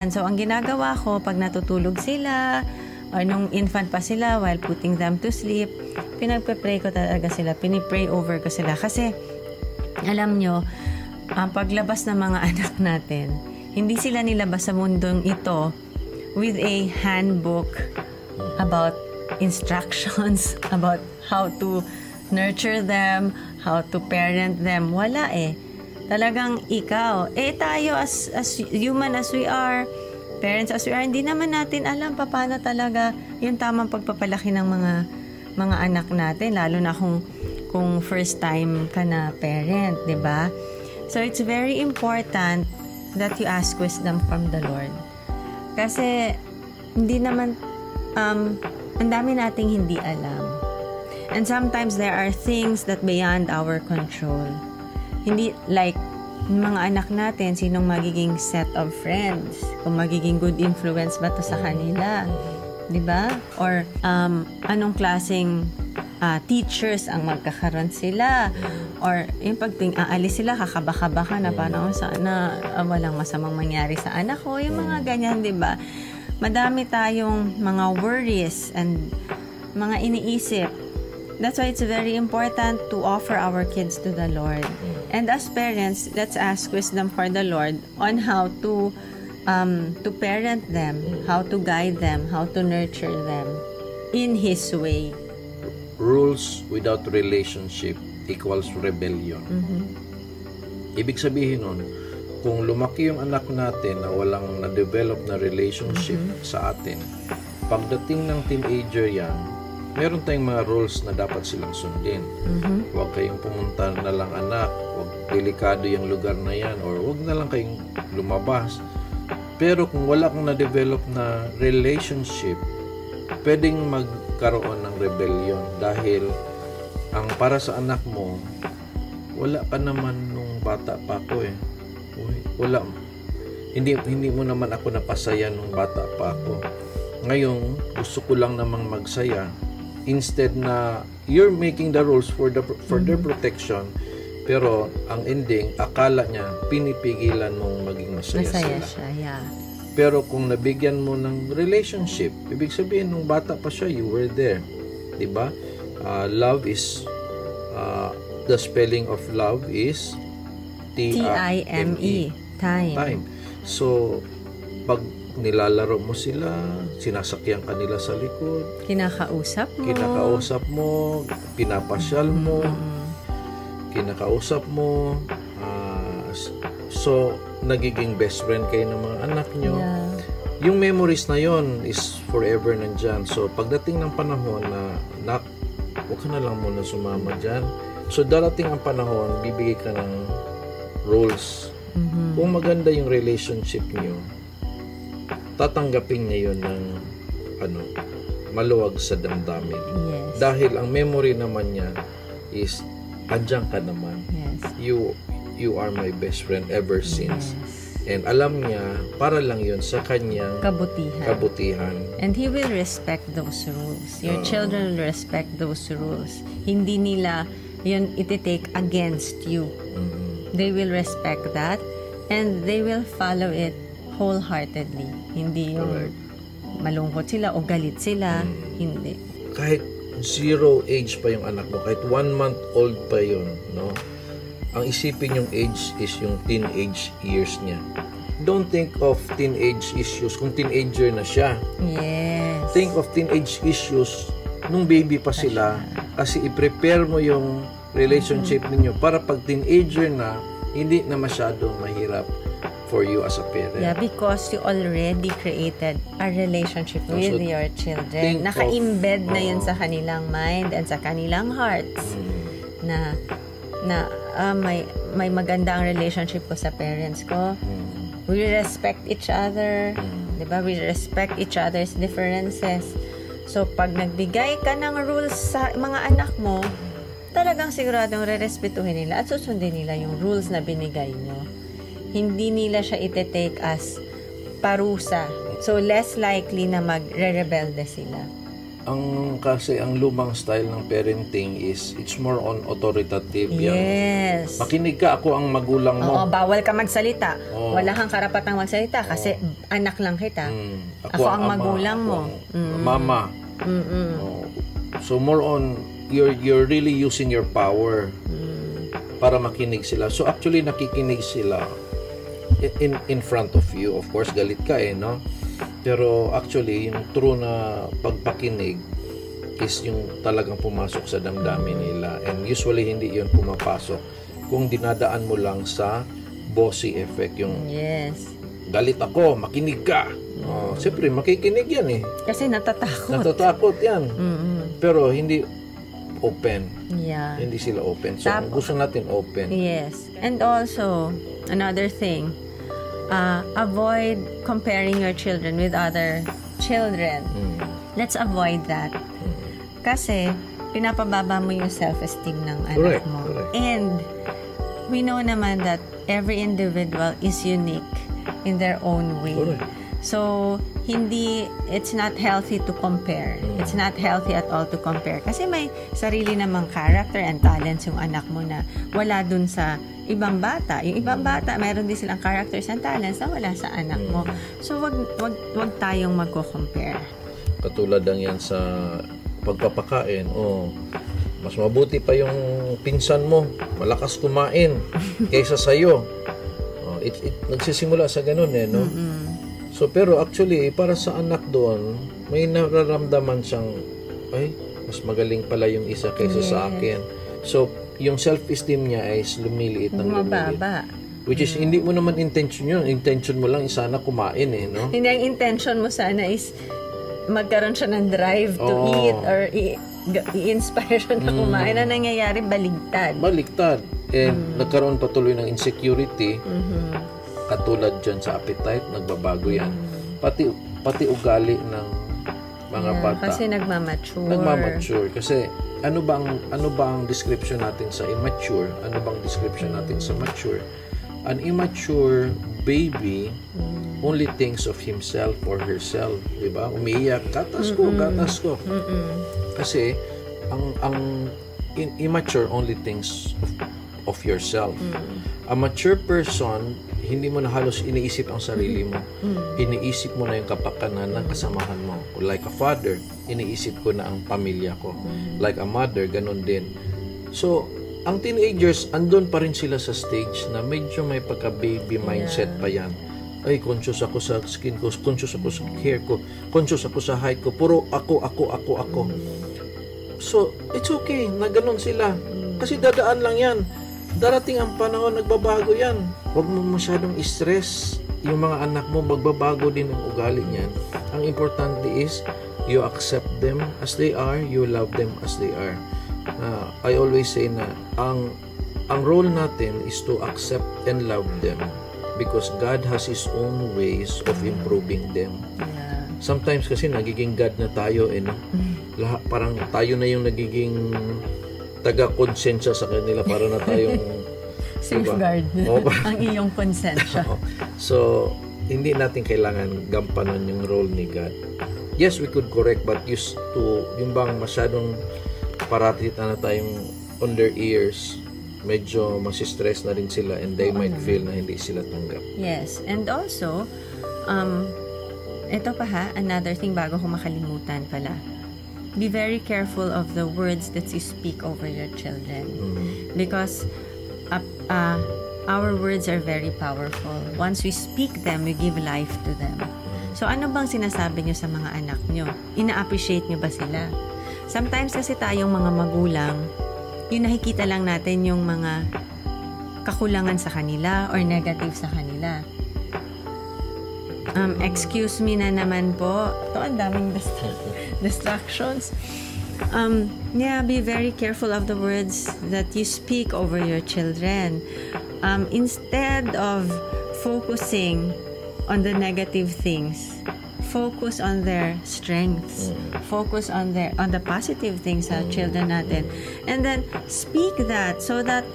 And so, ang ginagawa ko, pag natutulog sila, or nung infant pa sila, while putting them to sleep, pinagpe-pray ko talaga sila, pinipray over ko sila. Kasi, alam nyo, ang paglabas ng mga anak natin, hindi sila nilabas sa mundong ito with a handbook about instructions, about how to nurture them, how to parent them. Wala eh. Talagang ikaw. Tayo as human as we are, parents as we are, hindi naman natin alam paano talaga yung tamang pagpapalaki ng mga anak natin, lalo na kung first time ka na parent, di ba? So it's very important that you ask wisdom from the Lord. Kasi hindi naman ang dami nating hindi alam. And sometimes there are things that beyond our control. Hindi like mga anak natin, sinong magiging set of friends, kung magiging good influence ba to sa kanila, di ba? Or anong klaseng teachers ang magkakaroon sila, or yung pagting aalis sila, kakabaka na paano sana walang masamang mangyari sa anak ko, yung mga ganyan, di ba? Madami tayong mga worries and mga iniisip. That's why it's very important to offer our kids to the Lord. And as parents, let's ask wisdom for the Lord on how to parent them, how to guide them, how to nurture them in His way. Rules without relationship equals rebellion. Ibig sabihin nun, kung lumaki yung anak natin na walang na-develop na relationship sa atin, pagdating ng teenager yan, meron tayong mga rules na dapat silang sundin. Huwag kayong pumunta na lang anak, huwag delikado yung lugar na yan, or huwag na lang kayong lumabas. Pero kung wala kang na-develop na relationship, pwedeng magkaroon ng rebellion dahil ang para sa anak mo, wala ka naman nung bata pa ako eh. Wala. Hindi mo naman ako napasaya nung bata pa ako. Ngayon, gusto ko lang namang magsaya. Instead na you're making the rules for their protection, pero ang ending, akala niya, pinipigilan mong maging masaya sila. Siya, yeah. Pero kung nabigyan mo ng relationship, ibig sabihin, nung bata pa siya, you were there. Diba? Love is, the spelling of love is T-I-M-E. Time. So, pag nilalaro mo sila, sinasakyan ka nila sa likod, kinakausap mo, pinapasyal mo, kinakausap mo, so nagiging best friend kayo ng mga anak nyo. Yung memories na yon is forever nandyan. So pagdating ng panahon na huwag ka na lang muna sumama dyan. So darating ang panahon, bibigay ka ng rules. Kung maganda yung relationship niyo, tatanggapin niya yun ng maluwag sa damdamin. Yes. Dahil ang memory naman niya is andyan ka naman. Yes. You are my best friend ever since. Yes. And alam niya, para lang yun sa kanyang kabutihan. And He will respect those rules. Your children will respect those rules. Hindi nila yun iti-take against you. They will respect that and they will follow it wholeheartedly. Hindi yung malungkot sila o galit sila. Hindi. Kahit 0 age pa yung anak mo, kahit 1 month old pa yun, no? Ang isipin yung age is yung teenage years niya. Don't think of teenage issues kung teenager na siya. Yes. Think of teenage issues nung baby pa sila, kasi i-prepare mo yung relationship ninyo para pag teenager na, hindi na masyadong mahirap for you as a parent. Yeah, because you already created a relationship with your children. Naka-embed na yun sa kanilang mind and sa kanilang hearts. Na may maganda ang relationship ko sa parents ko. We respect each other. Diba? We respect each other's differences. So, pag nagbigay ka ng rules sa mga anak mo, talagang siguradong re-respetuhin nila at susundin nila yung rules na binigay nyo. Hindi nila siya ite-take as parusa. So, less likely na magre-rebelde sila. Kasi ang lumang style ng parenting is it's more on authoritative. Yes. Makinig ka, ako ang magulang mo. Oo, bawal ka magsalita. Oo. Wala kang karapatang magsalita kasi anak lang kita. Ako ang magulang mo. Mama. So more on you're really using your power para makinig sila. So actually nakikinig sila in front of you. Of course galit ka no? Pero actually, yung true na pagpakinig is yung talagang pumasok sa damdamin nila. And usually, hindi yun pumapasok kung dinadaan mo lang sa bossy effect. Yung galit ako, makinig ka. Siyempre, makikinig yan Kasi natatakot. Natatakot yan. Pero hindi open. Yeah. Hindi sila open. So, gusto natin open. Yes. And also, another thing, avoid comparing your children with other children. Let's avoid that. Kasi, pinapababa mo yung self-esteem ng anak mo. Correct. And, we know naman that every individual is unique in their own way. Correct. So, it's not healthy to compare. It's not healthy at all to compare. Kasi may sarili namang character and talents yung anak mo na wala dun sa ibang bata. Yung ibang bata, meron din silang characters and talents na wala sa anak mo. So, wag tayong magko-compare. Katulad lang yan sa pagpapakain. Mas mabuti pa yung pinsan mo. Malakas kumain kaysa sa'yo. Nagsisimula sa ganun no? So, pero actually, para sa anak doon, may nararamdaman siyang, mas magaling pala yung isa kaysa sa akin. So, yung self-esteem niya ay lumiliit ng lumiliit. Mababa. Which is, hindi mo naman intention yun. Intention mo lang, sana kumain no? Hindi, ang intention mo sana is magkaroon siya ng drive to eat or i-inspire siya na kumain. Na nangyayari, baligtad. And nagkaroon patuloy ng insecurity. Katulad dyan sa appetite, nagbabago yan. Pati ugali ng mga bata. Kasi Nagmamature. Kasi ano bang description natin sa immature? Ano bang description natin sa mature? An immature baby only thinks of himself or herself. Diba? Umiiyak, gatas ko. Kasi ang immature only thinks of yourself. A mature person, hindi mo na halos iniisip ang sarili mo. Iniisip mo na yung kapakanan ng kasamahan mo. Like a father, iniisip ko na ang pamilya ko. Like a mother, ganun din. So, ang teenagers, andun pa rin sila sa stage na medyo may pagka-baby mindset pa yan. Ay, conscious ako sa skin ko, conscious ako sa hair ko, conscious ako sa height ko, puro ako. So, it's okay na ganun sila. Kasi dadaan lang yan. Darating ang panahon, nagbabago yan. Huwag mo masyadong stress yung mga anak mo, magbabago din ang ugali niyan. Ang importante is, you accept them as they are, you love them as they are. I always say na, ang role natin is to accept and love them because God has His own ways of improving them. Sometimes kasi nagiging God na tayo, no? Parang tayo na yung nagiging taga-konsensya sa kanila para na tayong safeguard ang iyong konsensya. So, hindi natin kailangan gampanan yung role ni God. Yes, we could correct, but used to, yung bang masyadong paratit na tayong on their ears, medyo masistress na rin sila and they might feel na hindi sila tanggap. Yes, and also, ito pa another thing bago ko makalimutan pala. Be very careful of the words that you speak over your children. Because our words are very powerful. Once we speak them, we give life to them. So, ano bang sinasabi nyo sa mga anak nyo? Ina-appreciate nyo ba sila? Sometimes kasi tayong mga magulang, yung nakikita lang natin yung mga kakulangan sa kanila or negative sa kanila. Excuse me na naman po. Ito, ang daming distractions. Be very careful of the words that you speak over your children. Instead of focusing on the negative things, focus on their strengths. Focus on the positive things sa children natin. And then, speak that so that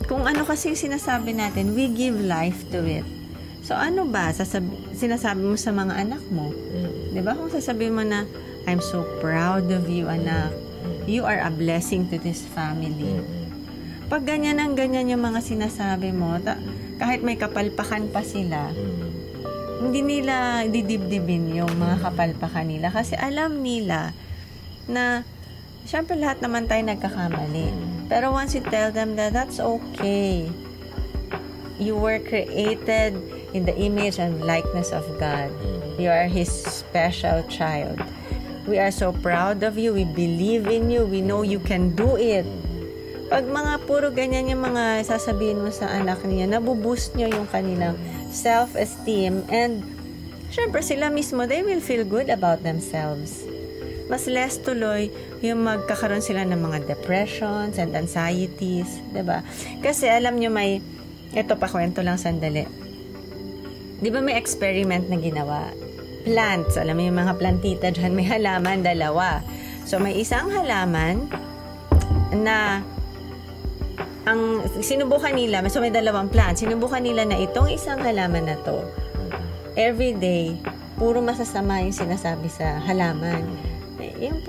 kung ano kasi sinasabi natin, we give life to it. So, ano ba sinasabi mo sa mga anak mo? Diba? Kung sasabihin mo na, I'm so proud of you, anak. You are a blessing to this family. Pag ganyan ang ganyan yung mga sinasabi mo, kahit may kapalpakan pa sila, hindi nila didibdibin yung mga kapalpakan nila. Kasi alam nila na, syempre lahat naman tayo nagkakamali. Pero once you tell them that that's okay. You were created in the image and likeness of God. You are His special child. We are so proud of you. We believe in you. We know you can do it. Pag mga puro ganyan yung mga sasabihin mo sa anak niya, nabuboost nyo yung kanilang self-esteem, and syempre sila mismo, they will feel good about themselves. Mas less tuloy yung magkakaroon sila ng mga depressions and anxieties, diba? Kasi alam nyo ito pa kwento lang sandali. Diba may experiment na ginawa? Plants, alam mo yung mga plantita dyan, may halaman, 2. So may isang halaman na ang sinubukan nila, so may 2 plants, sinubukan nila na itong isang halaman na to, every day, puro masasama yung sinasabi sa halaman. Yung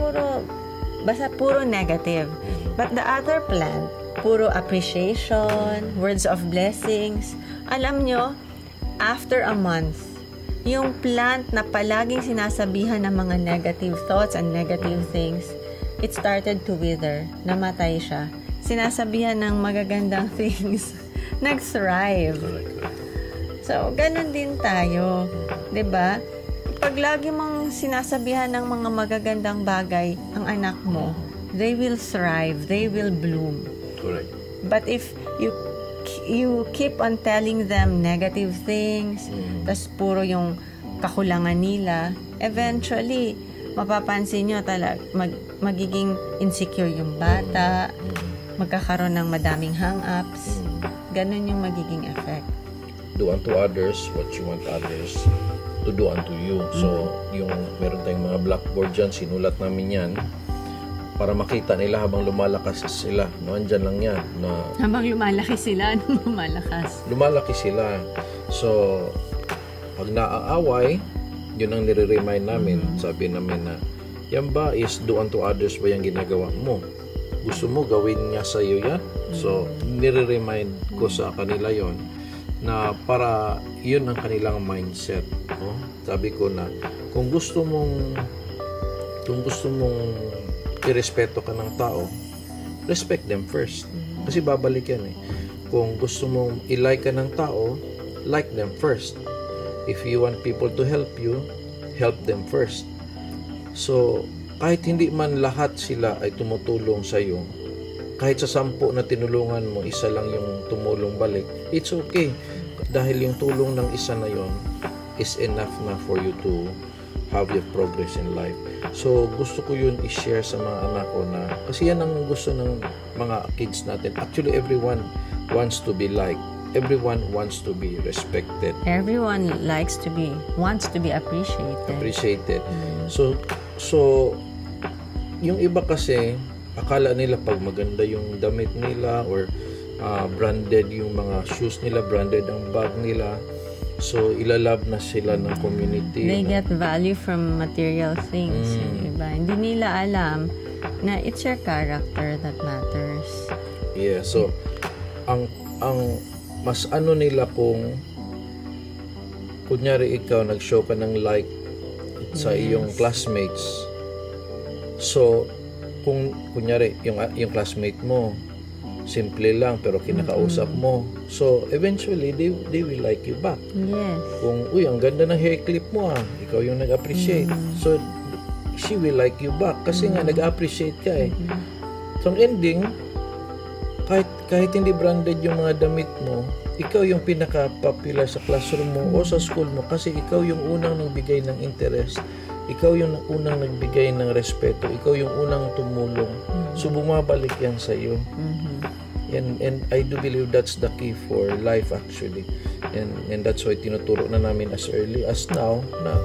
basta puro negative. But the other plant, puro appreciation, words of blessings. Alam nyo, after a month, yung plant na palaging sinasabihan ng mga negative thoughts and negative things, it started to wither. Namatay siya. Sinasabihan ng magagandang things, nag-thrive. So, ganun din tayo. 'Di ba? Pag lagi mong sinasabihan ng mga magagandang bagay ang anak mo, they will thrive, they will bloom. Correct. But if you keep on telling them negative things, tas puro yung kakulangan nila, eventually, mapapansin nyo magiging insecure yung bata, magkakaroon ng madaming hang-ups. Ganun yung magiging effect. Do unto others what you want others to do unto you. So, yung meron tayong mga blackboard dyan, sinulat namin yan para makita nila habang lumalakas sila. No, andyan lang yan. Habang lumalaki sila, lumalakas? Lumalaki sila. So, pag naaaway, yun ang nire-remind namin. Sabi namin na, yan ba is do unto others ba yung ginagawa mo? Gusto mo gawin niya sa iyo yan? So, nire-remind ko sa kanila yon na para yun ang kanilang mindset. No? Sabi ko na, kung gusto mong irespeto ka ng tao, respect them first. Kasi babalik yan eh. Kung gusto mong i-like ka ng tao, like them first. If you want people to help you, help them first. So, kahit hindi man lahat sila ay tumutulong sa iyo, kahit sa 10 na tinulungan mo, isa lang yung tumulong balik, it's okay. Dahil yung tulong ng isa na yon is enough na for you to have your progress in life. So, gusto ko yun i-share sa mga anak ko na, kasi yan ang gusto ng mga kids natin. Actually, everyone wants to be liked. Everyone wants to be respected. Everyone wants to be appreciated. So, yung iba kasi, akala nila pag maganda yung damit nila or branded yung mga shoes nila, branded ang bag nila, so ilalove na sila ng community. They get value from material things. Diba? Hindi nila alam na it's your character that matters. Yeah, so ang mas nila kung kunyari ikaw nag-show ka ng like sa iyong classmates. So, kung kunyari yung classmate mo simple lang pero kinakausap mo, so eventually they will like you back. Yes. Kung ang ganda ng hair clip mo ikaw yung nag-appreciate, so she will like you back kasi nga nag-appreciate ka eh. So ang ending, kahit hindi branded yung mga damit mo, ikaw yung pinaka-popular sa classroom mo o sa school mo kasi ikaw yung unang nagbigay ng interest. Ikaw yung unang nagbigay ng respeto. Ikaw yung unang tumulong. So, bumabalik yan sa iyo. And I do believe that's the key for life actually. And that's why tinuturo na namin as early as now na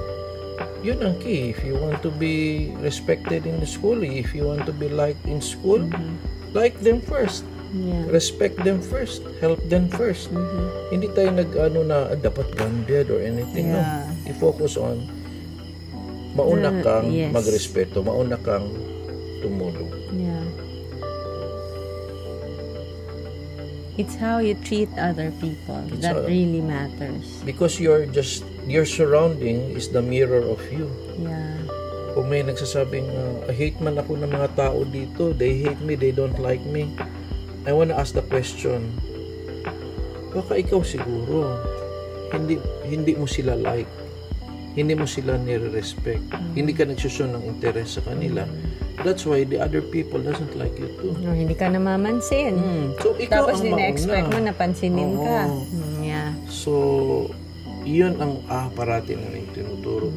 yun ang key. If you want to be respected in the school, if you want to be liked in school, like them first. Yeah. Respect them first. Help them first. Hindi tayo na dapat branded or anything. Yeah. No. I-focus on mauna kang yes. magrespeto, mauna kang tumulong. Yeah. It's how you treat other people that really matters. Because your surrounding is the mirror of you. Yeah. Kung may nagsasabing, hate man ako ng mga tao dito, they hate me, they don't like me, I wanna ask the question, baka ikaw siguro, hindi mo sila like, hindi mo sila nire-respect, hindi ka nagsushow ng interes sa kanila. That's why the other people doesn't like you too. No, hindi ka namamansin. So, ikaw tapos ang nina-expect mo na pansinin ka. Yeah. So, yun ang parati na tinuturo.